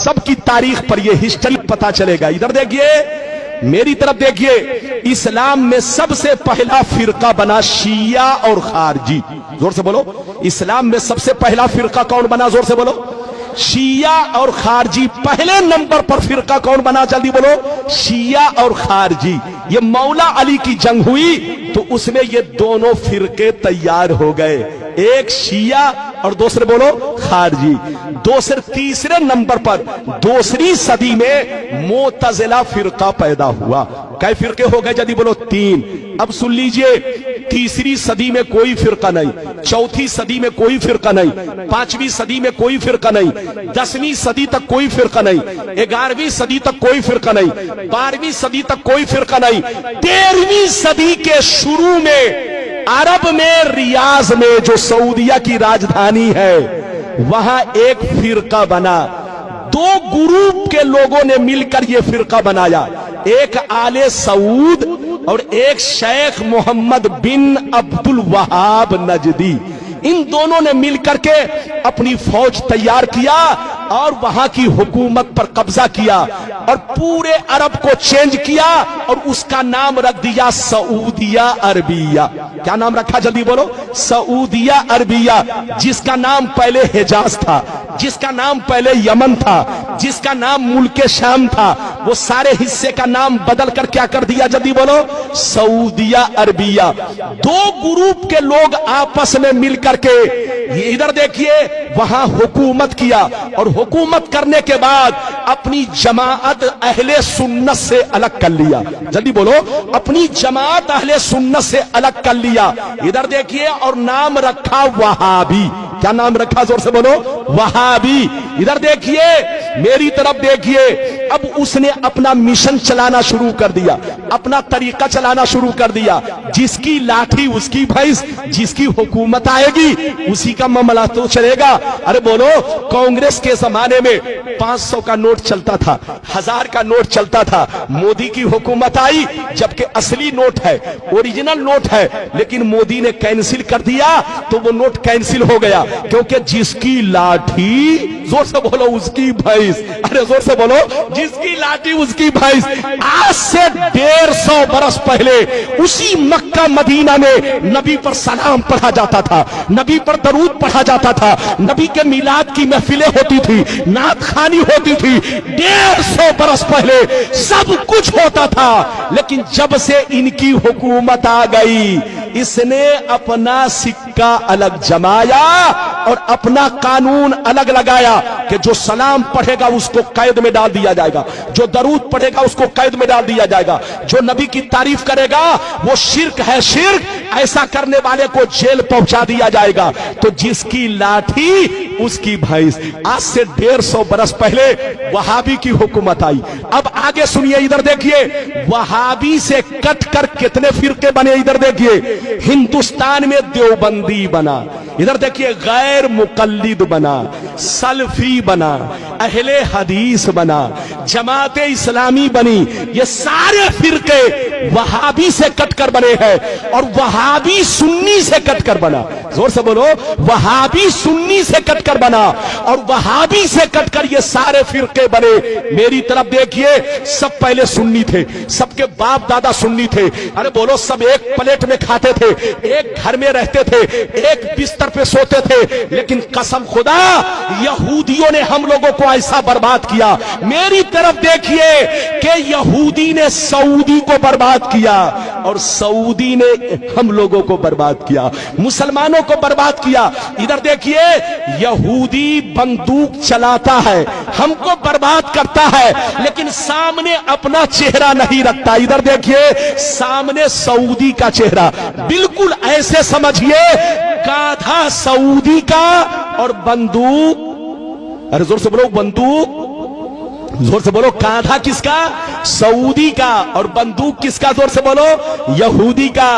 सब की तारीख पर ये हिस्ट्री पता चलेगा। इधर देखिए, मेरी तरफ देखिए, इस्लाम में सबसे पहला फिरका बना शिया और खारजी। जोर से बोलो, इस्लाम में सबसे पहला फिरका कौन बना? जोर से बोलो, शिया और खारजी। पहले नंबर पर फिरका कौन बना? जल्दी बोलो, शिया और खारजी। ये मौला अली की जंग हुई तो उसमें ये दोनों फिरके तैयार हो गए, एक शिया और दूसरे बोलो खारजी। तीसरे नंबर पर दूसरी सदी में मोतजिला फिरका पैदा हुआ। कई फिरके हो गए? जल्दी बोलो, 3। अब सुन लीजिए, तीसरी सदी में कोई फिरका नहीं, चौथी सदी में कोई फिरका नहीं, 5वीं सदी में कोई फिरका नहीं, 10वीं सदी तक कोई फिरका नहीं, 11वीं सदी तक कोई फिरका नहीं, 12वीं सदी तक कोई फिरका नहीं। 13वीं सदी के शुरू में अरब में रियाज में, जो सऊदिया की राजधानी है, वहां एक फिरका बना। 2 ग्रुप के लोगों ने मिलकर यह फिरका बनाया, एक आले सऊद और एक शेख मोहम्मद बिन अब्दुल वहाब नजदी। इन दोनों ने मिलकर के अपनी फौज तैयार किया और वहां की हुकूमत पर कब्जा किया और पूरे अरब को चेंज किया और उसका नाम रख दिया सऊदिया अरबिया। क्या नाम रखा? जल्दी बोलो, सऊदिया अरबिया। जिसका नाम पहले हिजाज था, जिसका नाम पहले यमन था, जिसका नाम मुल्के शाम था, वो सारे हिस्से का नाम बदल कर क्या कर दिया? जल्दी बोलो, सऊदिया अरबिया। 2 ग्रुप के लोग आपस में मिलकर के, ये इधर देखिए, वहां हुकूमत किया और हुकूमत करने के बाद अपनी जमात अहले सुन्नत से अलग कर लिया। जल्दी बोलो, अपनी जमात अहले सुन्नत से अलग कर लिया। इधर देखिए, और नाम रखा वहाबी। क्या नाम रखा? जोर से बोलो, वहाबी। इधर देखिए, मेरी तरफ देखिए, अब उसने अपना मिशन चलाना शुरू कर दिया, अपना तरीका चलाना शुरू कर दिया। जिसकी लाठी उसकी भैंस, जिसकी हुकूमत आएगी उसी का मामला तो चलेगा। अरे बोलो, कांग्रेस के जमाने में 500 का नोट चलता था, 1000 का नोट चलता था। मोदी की हुकूमत आई, जबकि असली नोट है, ओरिजिनल नोट है, लेकिन मोदी ने कैंसिल कर दिया तो वो नोट कैंसिल हो गया, क्योंकि जिसकी लाठी, जोर से बोलो, उसकी भैंस। अरे जोर से बोलो, जिसकी लाठी उसकी भैंस। आज से 150 बरस पहले उसी मक्का मदीना में नबी पर सलाम पढ़ा जाता था, नबी पर दरूद पढ़ा जाता था, नबी के मिलाद की महफिलें होती थी, नात खानी होती थी। 150 बरस पहले सब कुछ होता था, लेकिन जब से इनकी हुकूमत आ गई, इसने अपना सिक्का अलग जमाया और अपना कानून अलग लगाया कि जो सलाम पढ़ेगा उसको कैद में डाल दिया जाएगा, जो दरूद पढ़ेगा उसको कैद में डाल दिया जाएगा, जो नबी की तारीफ करेगा वो शिर्क है, शिर्क, ऐसा करने वाले को जेल पहुंचा दिया जाएगा। तो जिसकी लाठी उसकी भैंस। आज से 150 बरस पहले वहाबी की हुकूमत आई। अब आगे सुनिए, इधर देखिए, वहाबी से कट कर कितने फिरके बने। इधर देखिए, हिंदुस्तान में देवबंदी बना, इधर देखिए गैर मुकल्लिद बना, सल्फी बना, अहले हदीस बना, जमाते इस्लामी बनी। ये सारे फिरके वहाबी से कटकर बने हैं और वहाबी सुन्नी से कटकर बना। जोर से बोलो, वहाबी सुन्नी से कटकर बना और वहाबी से कटकर ये सारे फिरके बने। मेरी तरफ देखिए, सब पहले सुन्नी थे, सबके बाप दादा सुन्नी थे। अरे बोलो, सब एक प्लेट में खाते थे, एक घर में रहते थे, एक बिस्तर पे सोते थे। लेकिन कसम खुदा, यहूदियों ने हम लोगों को ऐसा बर्बाद किया। मेरी तरफ देखिए कि यहूदी ने सऊदी को बर्बाद किया और सऊदी ने हम लोगों को बर्बाद किया, मुसलमानों को बर्बाद किया। इधर देखिए, यहूदी बंदूक चलाता है, हमको बर्बाद करता है, लेकिन सामने अपना चेहरा नहीं रखता। इधर देखिए, सामने सऊदी का चेहरा, बिल्कुल ऐसे समझिए गाधा सऊदी का और बंदूक, अरे जोर से बोलो, बंदूक, जोर से बोलो, कांधा किसका? सऊदी का, और बंदूक किसका? जोर से बोलो, यहूदी का।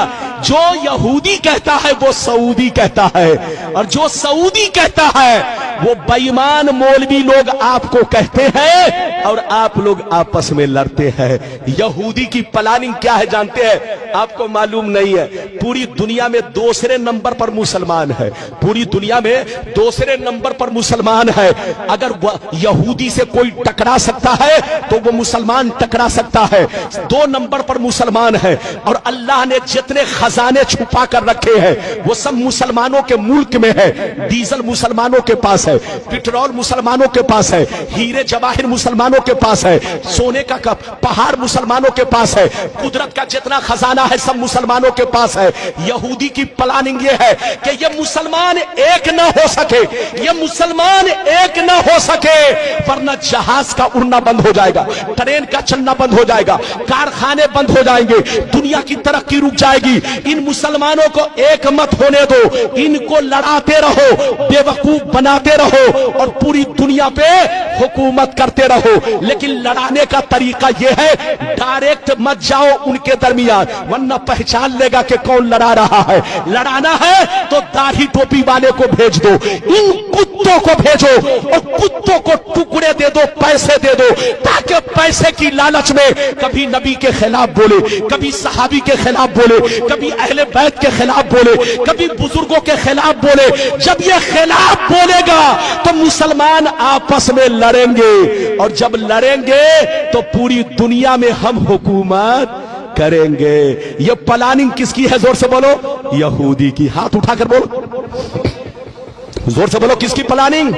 जो यहूदी कहता है वो सऊदी कहता है, और जो सऊदी कहता है वो बेईमान मौलवी लोग आपको कहते हैं और आप लोग आपस में लड़ते हैं। यहूदी की प्लानिंग क्या है जानते हैं? आपको मालूम नहीं है। पूरी दुनिया में दूसरे नंबर पर मुसलमान है, पूरी दुनिया में दूसरे नंबर पर मुसलमान है। अगर यहूदी से कोई टकरा सकता है तो वो मुसलमान टकरा सकता है। 2 नंबर पर मुसलमान है और अल्लाह ने जितने खजाने छुपा कर रखे हैं वो सब मुसलमानों के मुल्क में है। डीजल मुसलमानों के पास है, पेट्रोल मुसलमानों के पास है, हीरे जवाहिर मुसलमानों के पास है, सोने का पहाड़ मुसलमानों के पास है, कुदरत का जितना खजाना है सब मुसलमानों के पास है। यहूदी की प्लानिंग ये है कि ये मुसलमान एक ना हो सके, ये मुसलमान एक ना हो सके, वरना जहाज का उड़ना बंद हो जाएगा, ट्रेन का चलना बंद हो जाएगा, कारखाने बंद हो जाएंगे, दुनिया की तरक्की रुक जाएगी। इन मुसलमानों को एक मत होने दो, इनको लड़ाते रहो, बेवकूफ बनाते रहो और पूरी दुनिया पे हुकूमत करते रहो। लेकिन लड़ाने का तरीका यह है, डायरेक्ट मत जाओ उनके दरमियान, वरना पहचान लेगा कि कौन लड़ा रहा है। लड़ाना है तो दाढ़ी टोपी वाले को भेज दो, इन कुत्तों को भेजो और कुत्तों को टुकड़े दे दो, पैसे दे दो, ताकि पैसे की लालच में कभी नबी के खिलाफ बोले, कभी सहाबी के खिलाफ बोले, कभी अहले बैत के खिलाफ बोले, कभी बुजुर्गों के खिलाफ बोले। जब ये खिलाफ बोलेगा तो मुसलमान आपस में लड़ेंगे और जब लड़ेंगे तो पूरी दुनिया में हम हुकूमत करेंगे। ये प्लानिंग किसकी है? जोर से बोलो। यहूदी की। हाथ उठाकर बोलो, जोर से बोलो, किसकी प्लानिंग?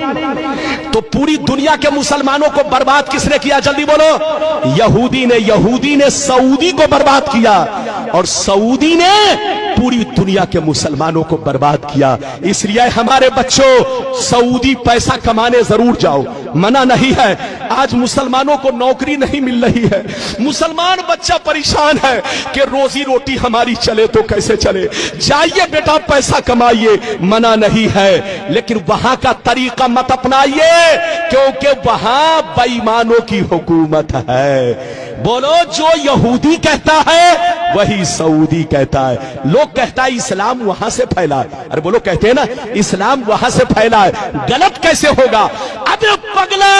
तो पूरी दुनिया के मुसलमानों को बर्बाद किसने किया? जल्दी बोलो। यहूदी ने। यहूदी ने सऊदी को बर्बाद किया और सऊदी ने पूरी दुनिया के मुसलमानों को बर्बाद किया। इसलिए हमारे बच्चों, सऊदी पैसा कमाने जरूर जाओ, मना नहीं है। आज मुसलमानों को नौकरी नहीं मिल रही है, मुसलमान बच्चा परेशान है कि रोजी रोटी हमारी चले तो कैसे चले। जाइए बेटा पैसा कमाइए, मना नहीं है, लेकिन वहां का तरीका मत अपनाइए क्योंकि वहां बेईमानों की हुकूमत है। बोलो, जो यहूदी कहता है वही सऊदी कहता है। लोग कहता है इस्लाम वहां से फैला है। अरे बोलो, कहते हैं ना इस्लाम वहां से फैला है, गलत कैसे होगा? अबे पगला,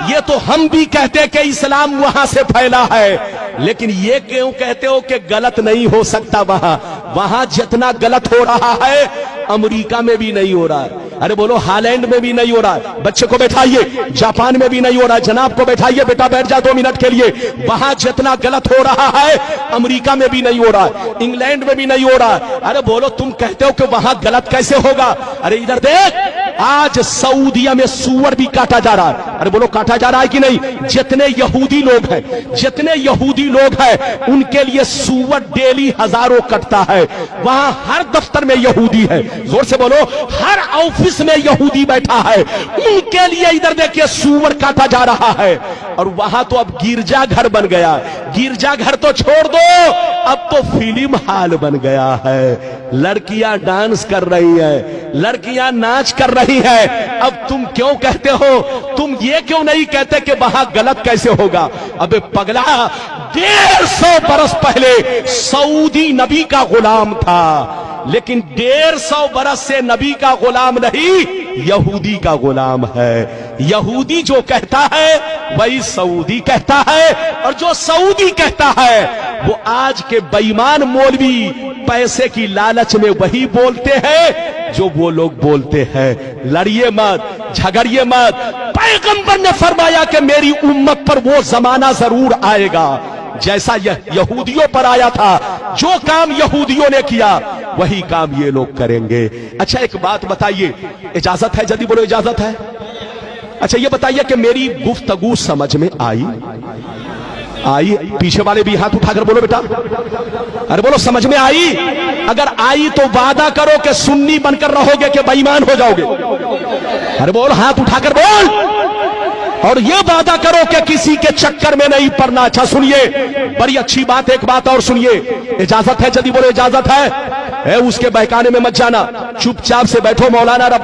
ये तो हम भी कहते हैं कि इस्लाम वहां से फैला है, लेकिन ये क्यों कहते हो कि गलत नहीं हो सकता? वहां जितना गलत हो रहा है अमेरिका में भी नहीं हो रहा है। अरे बोलो, हालैंड में भी नहीं हो रहा है। बच्चे को बैठाइए, जापान में भी नहीं हो रहा है। जनाब को बैठाइए, बेटा बैठ जा 2 मिनट के लिए। वहां जितना गलत हो रहा है अमेरिका में भी नहीं हो रहा है, इंग्लैंड में भी नहीं हो रहा है। अरे बोलो, तुम कहते हो कि वहां गलत कैसे होगा? अरे इधर देख, आज सऊदिया में सूअर भी काटा जा रहा है। अरे बोलो, काटा जा रहा है कि नहीं? जितने यहूदी लोग हैं, जितने यहूदी लोग हैं, उनके लिए सूअर डेली हजारों कटता है। वहां हर दफ्तर में यहूदी है, जोर से बोलो, हर ऑफिस में यहूदी बैठा है, उनके लिए इधर देखिए सूअर काटा जा रहा है। और वहां तो अब गिरजा घर बन गया। गिरजा घर तो छोड़ दो, अब तो फिल्म हाल बन गया है। लड़कियां डांस कर रही है, लड़कियां नाच कर रही है। अब तुम क्यों कहते हो? तुम ये क्यों नहीं कहते कि वहां गलत कैसे होगा? अबे पगला, 150 बरस पहले सऊदी नबी का गुलाम था, लेकिन 150 बरस से नबी का गुलाम नहीं, यहूदी का गुलाम है। यहूदी जो कहता है वही सऊदी कहता है, और जो सऊदी कहता है वो आज के बेईमान मौलवी पैसे की लालच में वही बोलते हैं जो वो लोग बोलते हैं। लड़िए मत, झगड़िए मत। पैगंबर ने फरमाया कि मेरी उम्मत पर वो जमाना जरूर आएगा जैसा यहूदियों पर आया था। जो काम यहूदियों ने किया वही काम ये लोग करेंगे। अच्छा, एक बात बताइए, इजाजत है? जल्दी बोलो, इजाजत है? अच्छा, ये बताइए कि मेरी गुफ्तगू समझ में आई? पीछे वाले भी हाथ उठाकर बोलो बेटा। अरे बोलो, समझ में आई? अगर आई तो वादा करो कि सुन्नी बनकर रहोगे कि बेईमान हो जाओगे? अरे बोल, हाथ उठाकर बोल। और ये वादा करो कि किसी के चक्कर में नहीं पड़ना। अच्छा सुनिए, बड़ी अच्छी बात, एक बात और सुनिए। इजाजत है? जल्दी बोलो, इजाजत है? उसके बहकाने में मत जाना, चुपचाप से बैठो। मौलाना रब्बानी